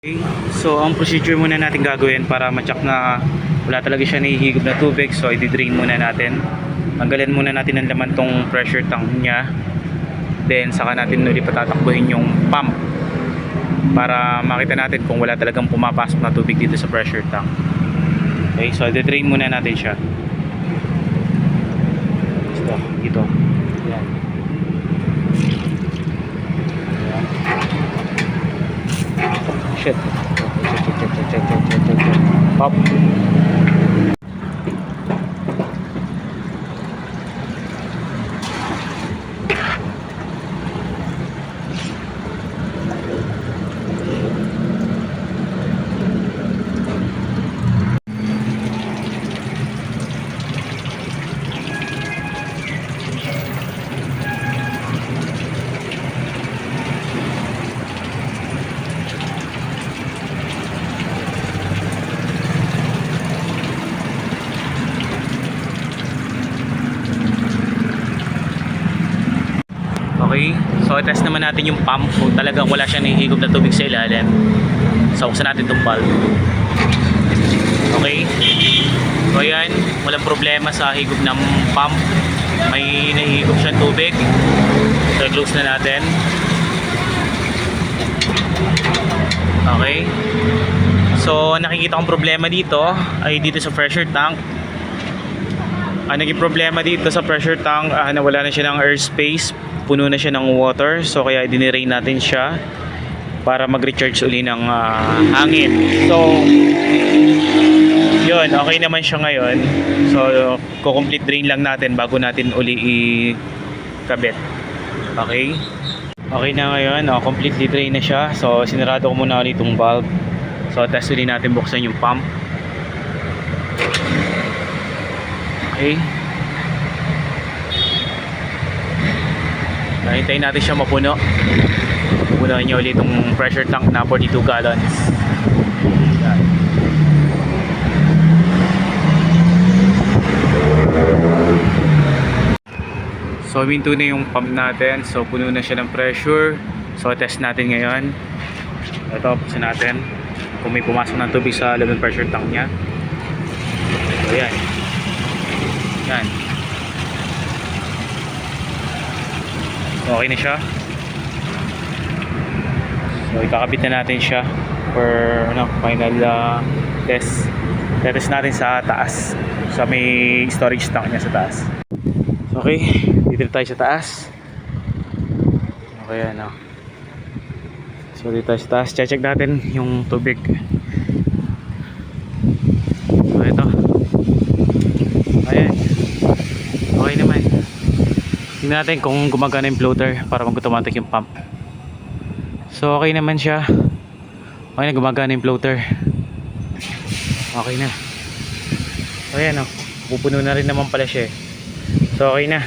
Okay. So ang procedure muna natin gagawin para ma-check na wala talaga siya nahihigop na tubig, so i-drain muna natin. Tanggalin muna natin ng laman tong pressure tank niya. Then saka natin ulit patatakbuhin yung pump para makita natin kung wala talagang pumapasok na tubig dito sa pressure tank. Okay, so i-drain muna natin siya. Dito. Yan. Shit. Pop. Okay, so test naman natin yung pump kung talagang wala siyang nahihigop na tubig sa ilalim. So buksan natin itong valve. Okay, so yan, walang problema sa higop ng pump. May nahihigop siyang tubig. So i-close na natin. Okay, so nakikita kong problema dito ay dito sa pressure tank. Ang naging problema dito sa pressure tank, nawala na siya ng airspace, puno na siya ng water, so kaya dinirain natin siya para mag-recharge uli ng hangin. So yun, okay naman siya ngayon. So ko-complete drain lang natin bago natin uli i-kabit. Okay, okay na ngayon, completely drain na siya. So sinarado ko muna ulit itong valve. So test ulit natin buksan yung pump. Okay, hintayin natin siya mapuno. Punuin niya ulit itong pressure tank na 42 gallons. Yan. So minto na yung pump natin. So puno na siya ng pressure. So test natin ngayon. Ito, buksan natin kung may pumasok ng tubig sa loob ng pressure tank niya. So yan. Yan. Okay na siya. So ikakabit na natin siya for final test. Test natin sa taas. Sa may storage tank niya sa taas. Okay, dito tayo sa taas. Okay, ano. So dito tayo sa taas. Check natin yung tubig. So ito. Ayan. Okay naman. Tingnan natin kung gumagana yung floater para mag-automatic yung pump. So okay naman siya. Okay na, gumagana yung floater. Okay na. So ayan o, pupuno na rin naman pala siya. So okay na.